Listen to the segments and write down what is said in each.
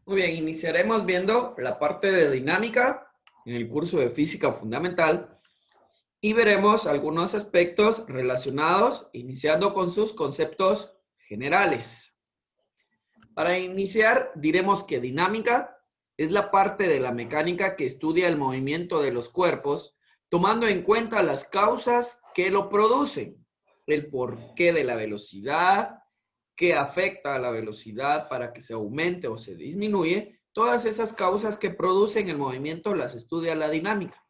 Muy bien, iniciaremos viendo la parte de dinámica en el curso de física fundamental y veremos algunos aspectos relacionados, iniciando con sus conceptos generales. Para iniciar, diremos que dinámica es la parte de la mecánica que estudia el movimiento de los cuerpos, tomando en cuenta las causas que lo producen, el porqué de la velocidad, qué afecta a la velocidad para que se aumente o se disminuye. Todas esas causas que producen el movimiento las estudia la dinámica.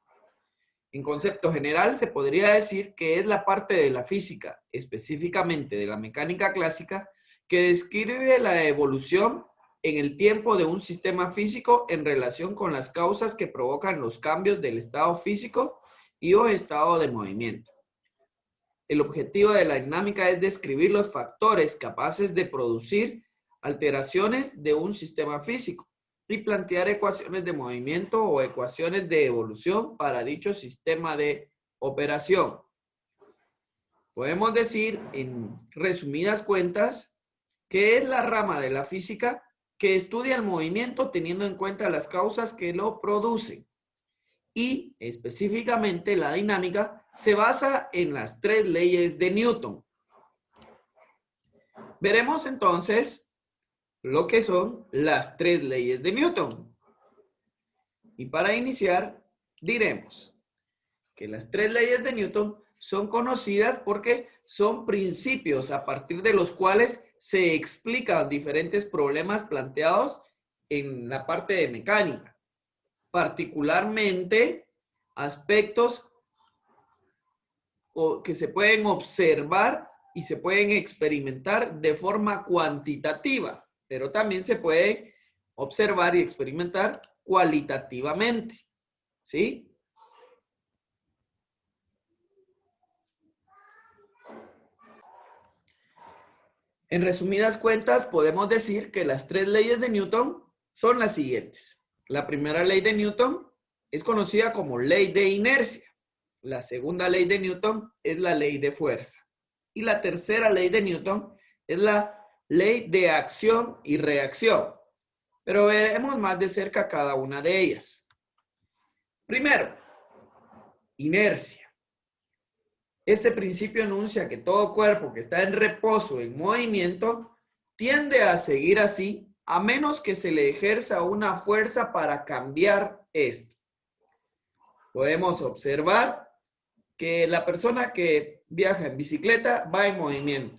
En concepto general, se podría decir que es la parte de la física, específicamente de la mecánica clásica, que describe la evolución en el tiempo de un sistema físico en relación con las causas que provocan los cambios del estado físico y o estado de movimiento. El objetivo de la dinámica es describir los factores capaces de producir alteraciones de un sistema físico y plantear ecuaciones de movimiento o ecuaciones de evolución para dicho sistema de operación. Podemos decir, en resumidas cuentas, que es la rama de la física que estudia el movimiento teniendo en cuenta las causas que lo producen. Y específicamente la dinámica se basa en las 3 leyes de Newton. Veremos entonces lo que son las 3 leyes de Newton. Y para iniciar, diremos que las 3 leyes de Newton son conocidas porque son principios a partir de los cuales se explican diferentes problemas planteados en la parte de mecánica, particularmente aspectos que se pueden observar y se pueden experimentar de forma cuantitativa, pero también se puede observar y experimentar cualitativamente, ¿sí? En resumidas cuentas, podemos decir que las 3 leyes de Newton son las siguientes. La primera ley de Newton es conocida como ley de inercia. La segunda ley de Newton es la ley de fuerza. Y la tercera ley de Newton es la ley de acción y reacción. Pero veremos más de cerca cada una de ellas. Primero, inercia. Este principio enuncia que todo cuerpo que está en reposo, en movimiento, tiende a seguir así, a menos que se le ejerza una fuerza para cambiar esto. Podemos observar que la persona que viaja en bicicleta va en movimiento.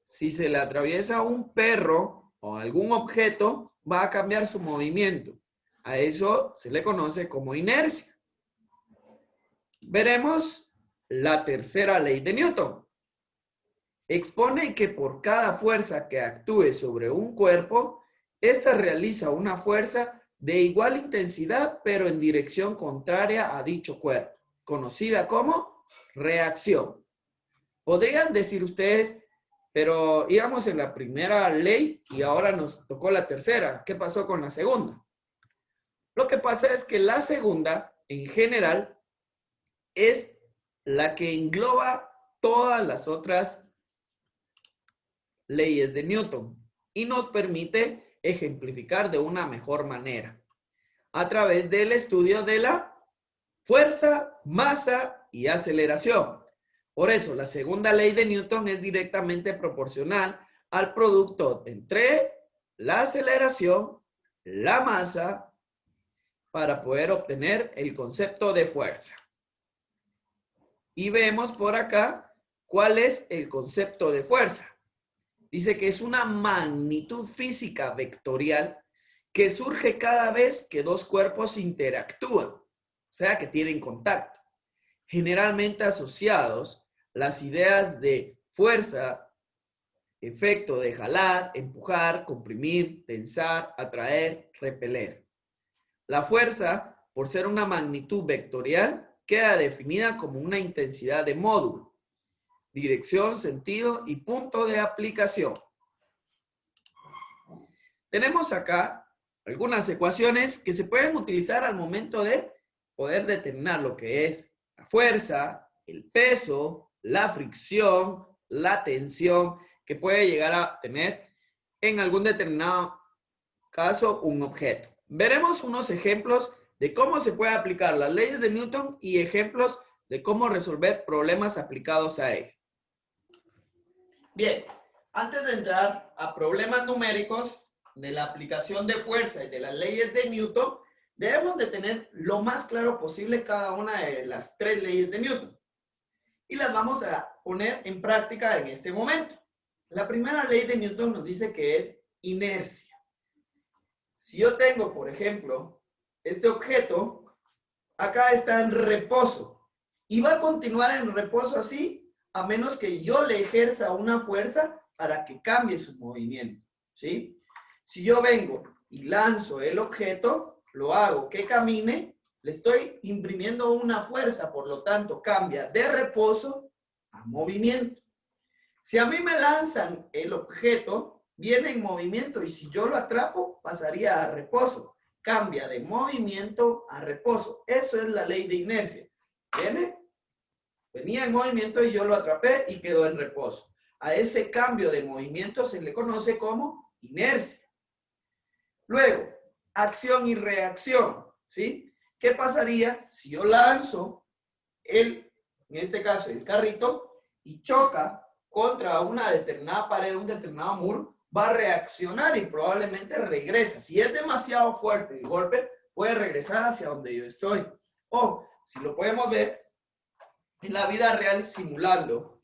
Si se le atraviesa un perro o algún objeto, va a cambiar su movimiento. A eso se le conoce como inercia. Veremos la tercera ley de Newton. Expone que por cada fuerza que actúe sobre un cuerpo, ésta realiza una fuerza de igual intensidad, pero en dirección contraria a dicho cuerpo, conocida como reacción. Podrían decir ustedes, pero íbamos en la primera ley y ahora nos tocó la tercera. ¿Qué pasó con la segunda? Lo que pasa es que la segunda, en general, es la que engloba todas las otras leyes de Newton y nos permite ejemplificar de una mejor manera a través del estudio de la fuerza, masa y aceleración. Por eso, la segunda ley de Newton es directamente proporcional al producto entre la aceleración, la masa, para poder obtener el concepto de fuerza. Y vemos por acá cuál es el concepto de fuerza. Dice que es una magnitud física vectorial que surge cada vez que dos cuerpos interactúan, o sea, que tienen contacto. Generalmente asociados las ideas de fuerza, efecto de jalar, empujar, comprimir, tensar, atraer, repeler. La fuerza, por ser una magnitud vectorial, queda definida como una intensidad de módulo, dirección, sentido y punto de aplicación. Tenemos acá algunas ecuaciones que se pueden utilizar al momento de poder determinar lo que es la fuerza, el peso, la fricción, la tensión que puede llegar a tener en algún determinado caso, un objeto. Veremos unos ejemplos de cómo se puede aplicar las leyes de Newton y ejemplos de cómo resolver problemas aplicados a ello. Bien, antes de entrar a problemas numéricos de la aplicación de fuerza y de las leyes de Newton, debemos de tener lo más claro posible cada una de las tres leyes de Newton. Y las vamos a poner en práctica en este momento. La primera ley de Newton nos dice que es inercia. Si yo tengo, por ejemplo, este objeto, acá está en reposo y va a continuar en reposo así, a menos que yo le ejerza una fuerza para que cambie su movimiento, ¿sí? Si yo vengo y lanzo el objeto, lo hago que camine, le estoy imprimiendo una fuerza, por lo tanto cambia de reposo a movimiento. Si a mí me lanzan el objeto, viene en movimiento y si yo lo atrapo, pasaría a reposo. Cambia de movimiento a reposo. Eso es la ley de inercia. Venía en movimiento y yo lo atrapé y quedó en reposo. A ese cambio de movimiento se le conoce como inercia. Luego, acción y reacción, ¿sí? ¿Qué pasaría si yo lanzo en este caso, el carrito, y choca contra una determinada pared, un determinado muro, va a reaccionar y probablemente regresa. Si es demasiado fuerte el golpe, puede regresar hacia donde yo estoy. O, si lo podemos ver, en la vida real simulando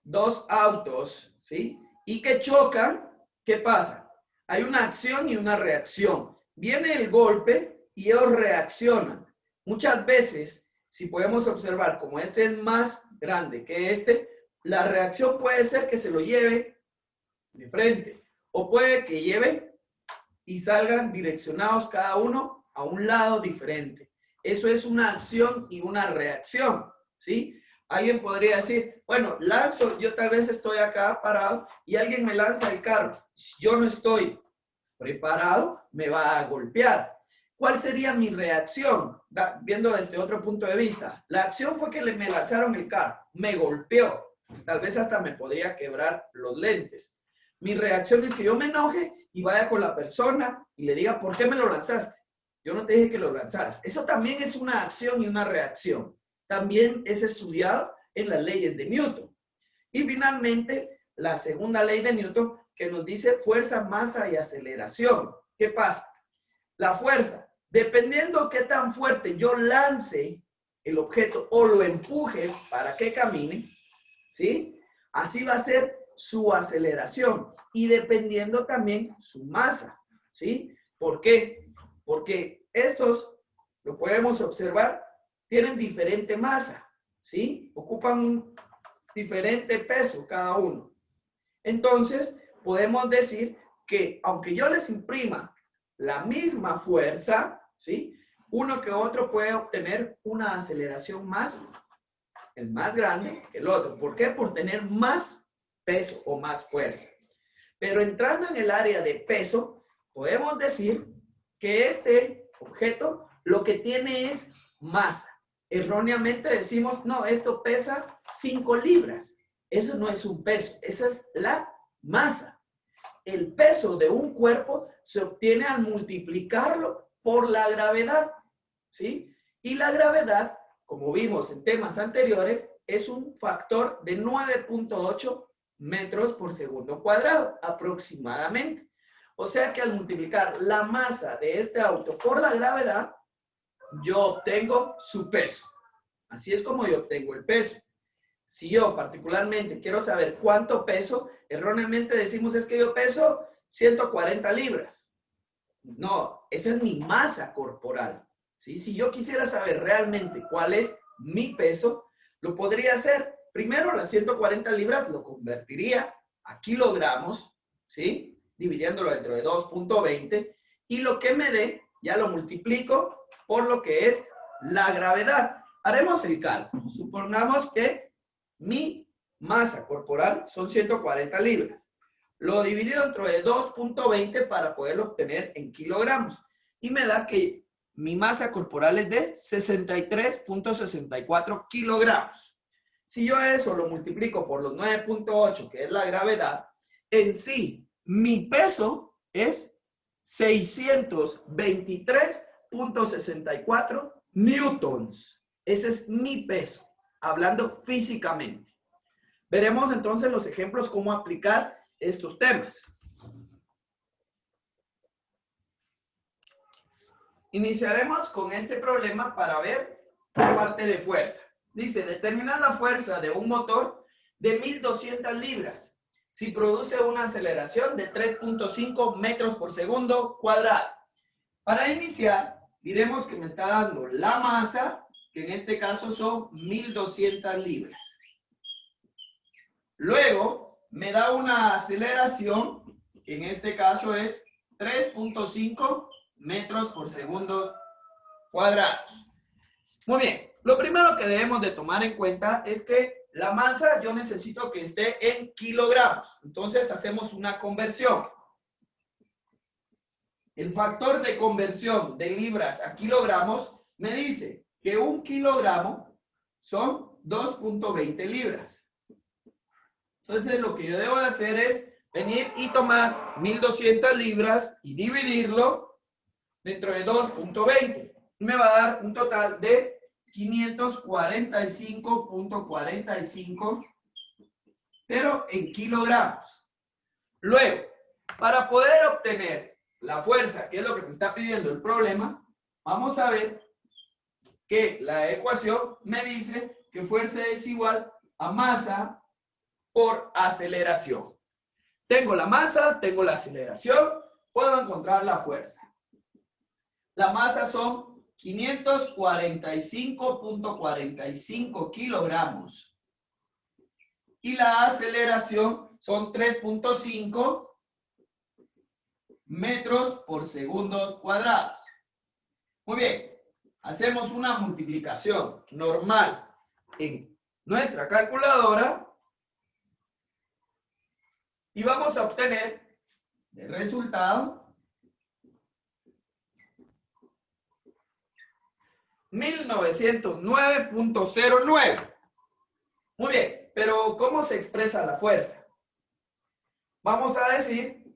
dos autos, ¿sí? Y que chocan, ¿qué pasa? Hay una acción y una reacción. Viene el golpe y ellos reaccionan. Muchas veces, si podemos observar, como este es más grande que este, la reacción puede ser que se lo lleve de frente o puede que lleve y salgan direccionados cada uno a un lado diferente. Eso es una acción y una reacción, ¿sí? Alguien podría decir, bueno, lanzo, yo tal vez estoy acá parado y alguien me lanza el carro. Si yo no estoy preparado, me va a golpear. ¿Cuál sería mi reacción? Viendo desde otro punto de vista. La acción fue que me lanzaron el carro, me golpeó. Tal vez hasta me podría quebrar los lentes. Mi reacción es que yo me enoje y vaya con la persona y le diga, ¿por qué me lo lanzaste? Yo no te dije que lo lanzaras. Eso también es una acción y una reacción. También es estudiado en las leyes de Newton. Y finalmente, la segunda ley de Newton que nos dice fuerza, masa y aceleración. ¿Qué pasa? La fuerza, dependiendo qué tan fuerte yo lance el objeto o lo empuje para que camine, ¿sí? Así va a ser su aceleración y dependiendo también su masa, ¿sí? ¿Por qué? Porque estos, lo podemos observar, tienen diferente masa, ¿sí? Ocupan un diferente peso cada uno. Entonces, podemos decir que aunque yo les imprima la misma fuerza, ¿sí? Uno que otro puede obtener una aceleración el más grande que el otro. ¿Por qué? Por tener más peso o más fuerza. Pero entrando en el área de peso, podemos decir que este objeto lo que tiene es masa. Erróneamente decimos, no, esto pesa 5 libras. Eso no es un peso, esa es la masa. El peso de un cuerpo se obtiene al multiplicarlo por la gravedad, ¿sí? Y la gravedad, como vimos en temas anteriores, es un factor de 9.8 metros por segundo cuadrado, aproximadamente. O sea que al multiplicar la masa de este auto por la gravedad, yo obtengo su peso. Así es como yo obtengo el peso. Si yo particularmente quiero saber cuánto peso, erróneamente decimos es que yo peso 140 libras. No, esa es mi masa corporal. ¿Sí? Si yo quisiera saber realmente cuál es mi peso, lo podría hacer. Primero, las 140 libras lo convertiría a kilogramos, ¿sí? Dividiéndolo dentro de 2.20 y lo que me dé, ya lo multiplico por lo que es la gravedad. Haremos el cálculo. Supongamos que mi masa corporal son 140 libras. Lo divido dentro de 2.20 para poderlo obtener en kilogramos. Y me da que mi masa corporal es de 63.64 kilogramos. Si yo eso lo multiplico por los 9.8, que es la gravedad, en sí, mi peso es 623.64 newtons. Ese es mi peso, hablando físicamente. Veremos entonces los ejemplos, cómo aplicar estos temas. Iniciaremos con este problema para ver la parte de fuerza. Dice, determinar la fuerza de un motor de 1200 libras si produce una aceleración de 3.5 metros por segundo cuadrado. Para iniciar, diremos que me está dando la masa, que en este caso son 1200 libras. Luego, me da una aceleración, que en este caso es 3.5 metros por segundo cuadrados. Muy bien, lo primero que debemos de tomar en cuenta es que la masa yo necesito que esté en kilogramos. Entonces hacemos una conversión. El factor de conversión de libras a kilogramos me dice que 1 kilogramo son 2.20 libras. Entonces lo que yo debo de hacer es venir y tomar 1200 libras y dividirlo dentro de 2.20. Me va a dar un total de 545.45, pero en kilogramos. Luego, para poder obtener la fuerza, que es lo que me está pidiendo el problema, vamos a ver que la ecuación me dice que fuerza es igual a masa por aceleración. Tengo la masa, tengo la aceleración, puedo encontrar la fuerza. La masa son 545.45 kilogramos. Y la aceleración son 3.5 metros por segundo cuadrado. Muy bien, hacemos una multiplicación normal en nuestra calculadora y vamos a obtener el resultado 1909.09. Muy bien, pero ¿cómo se expresa la fuerza? Vamos a decir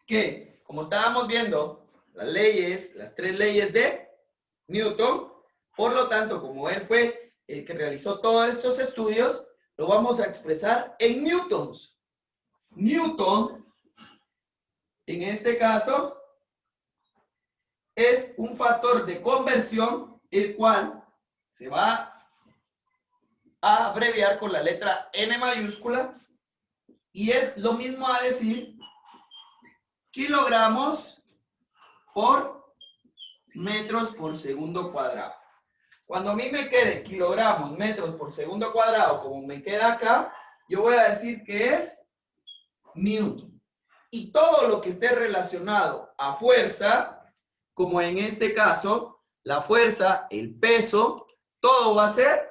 que, como estábamos viendo, las leyes, las 3 leyes de Newton, por lo tanto, como él fue el que realizó todos estos estudios, lo vamos a expresar en newtons. Newton, en este caso, es un factor de conversión, el cual se va a abreviar con la letra N mayúscula, y es lo mismo a decir kilogramos por metros por segundo cuadrado. Cuando a mí me quede kilogramos, metros por segundo cuadrado, como me queda acá, yo voy a decir que es newton. Y todo lo que esté relacionado a fuerza, como en este caso, la fuerza, el peso, todo va a ser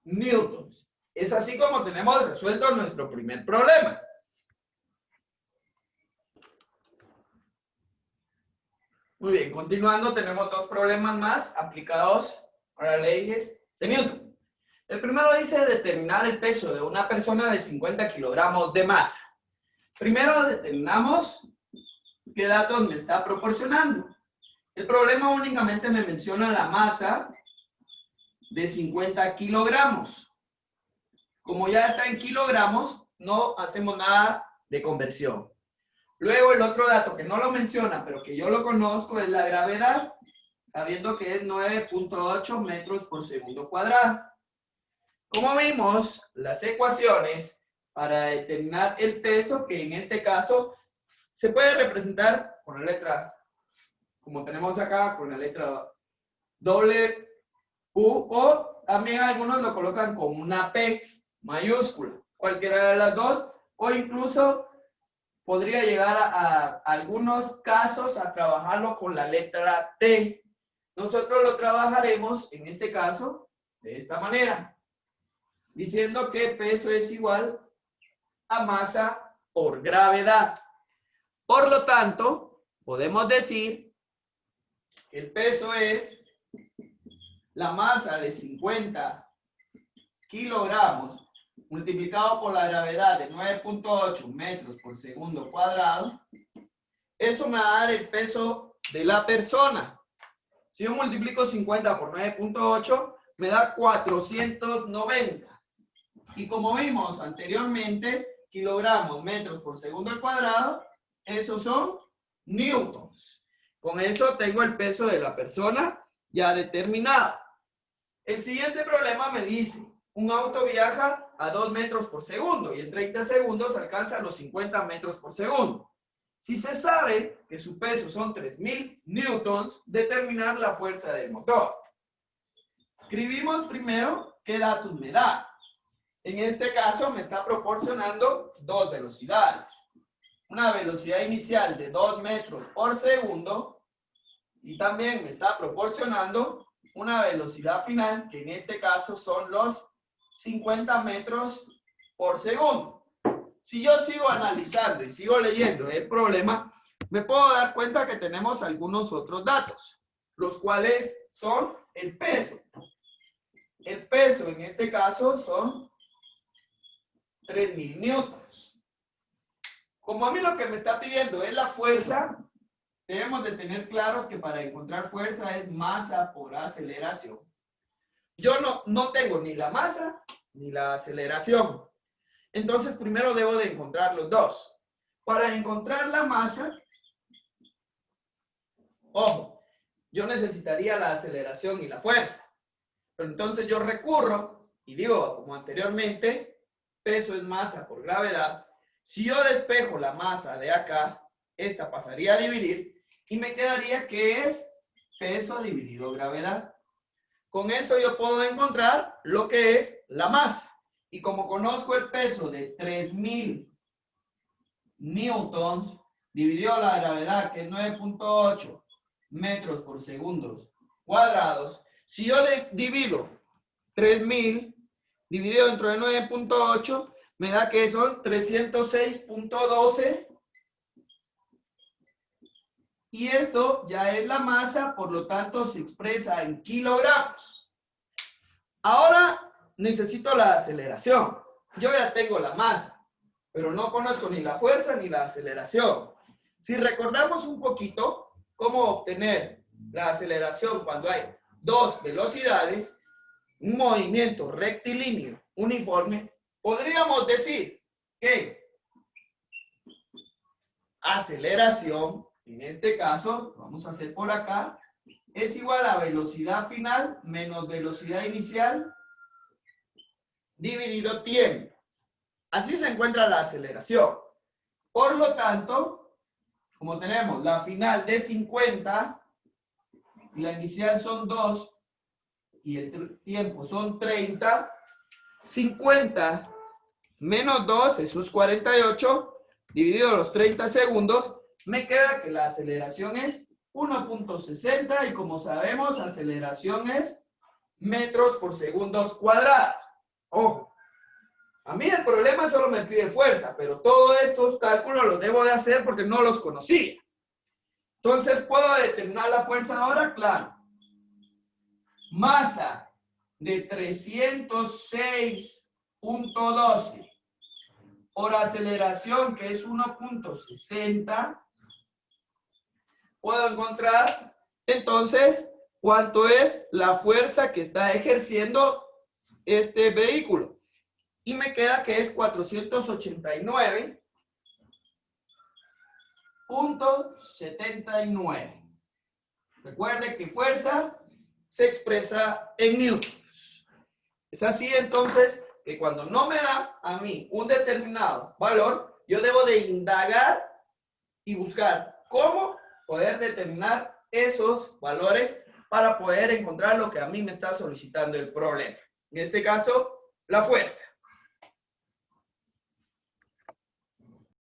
newtons. Es así como tenemos resuelto nuestro primer problema. Muy bien, continuando, tenemos 2 problemas más aplicados a las leyes de Newton. El primero dice determinar el peso de una persona de 50 kilogramos de masa. Primero determinamos qué datos me está proporcionando. El problema únicamente me menciona la masa de 50 kilogramos. Como ya está en kilogramos, no hacemos nada de conversión. Luego el otro dato que no lo menciona, pero que yo lo conozco, es la gravedad, sabiendo que es 9.8 metros por segundo cuadrado. Como vimos, las ecuaciones para determinar el peso, que en este caso se puede representar con la letra, como tenemos acá, con la letra W, o también algunos lo colocan con una P mayúscula, cualquiera de las dos, o incluso podría llegar a algunos casos a trabajarlo con la letra T. Nosotros lo trabajaremos en este caso de esta manera, diciendo que peso es igual a masa por gravedad. Por lo tanto, podemos decir que el peso es la masa de 50 kilogramos multiplicado por la gravedad de 9.8 metros por segundo cuadrado, eso me va a dar el peso de la persona. Si yo multiplico 50 por 9.8, me da 490. Y como vimos anteriormente, kilogramos, metros por segundo al cuadrado, esos son newtons. Con eso tengo el peso de la persona ya determinado. El siguiente problema me dice, un auto viaja a 2 metros por segundo y en 30 segundos alcanza los 50 metros por segundo. Si se sabe que su peso son 3000 newtons, determinar la fuerza del motor. Escribimos primero qué datos me da. En este caso me está proporcionando dos velocidades. Una velocidad inicial de 2 metros por segundo y también me está proporcionando una velocidad final que en este caso son los 50 metros por segundo. Si yo sigo analizando y sigo leyendo el problema, me puedo dar cuenta que tenemos algunos otros datos, los cuales son el peso. El peso en este caso son 3000 newtons. Como a mí lo que me está pidiendo es la fuerza, debemos de tener claros que para encontrar fuerza es masa por aceleración. Yo no tengo ni la masa ni la aceleración. Entonces primero debo de encontrar los dos. Para encontrar la masa, ojo, yo necesitaría la aceleración y la fuerza. Pero entonces yo recurro y digo, como anteriormente, peso es masa por gravedad. Si yo despejo la masa de acá, esta pasaría a dividir y me quedaría que es peso dividido gravedad. Con eso yo puedo encontrar lo que es la masa. Y como conozco el peso de 3000 newtons dividido la gravedad, que es 9.8 metros por segundo cuadrados, si yo divido 3000 dividido dentro de 9.8, me da que son 306.12. Y esto ya es la masa, por lo tanto se expresa en kilogramos. Ahora necesito la aceleración. Yo ya tengo la masa, pero no conozco ni la fuerza ni la aceleración. Si recordamos un poquito cómo obtener la aceleración cuando hay dos velocidades, un movimiento rectilíneo uniforme, podríamos decir que aceleración, en este caso, vamos a hacer por acá, es igual a velocidad final menos velocidad inicial dividido tiempo. Así se encuentra la aceleración. Por lo tanto, como tenemos la final de 50 y la inicial son 2 y el tiempo son 30, 50 menos 2, eso es 48, dividido los 30 segundos, me queda que la aceleración es 1.60 y como sabemos, aceleración es metros por segundos cuadrados. Ojo, a mí el problema solo me pide fuerza, pero todos estos cálculos los debo de hacer porque no los conocía. Entonces, ¿puedo determinar la fuerza ahora? Claro. Masa de 306.12 por aceleración, que es 1.60, puedo encontrar entonces cuánto es la fuerza que está ejerciendo este vehículo. Y me queda que es 489.79. Recuerde que fuerza se expresa en newtons. Es así entonces que cuando no me da a mí un determinado valor, yo debo de indagar y buscar cómo poder determinar esos valores para poder encontrar lo que a mí me está solicitando el problema. En este caso, la fuerza.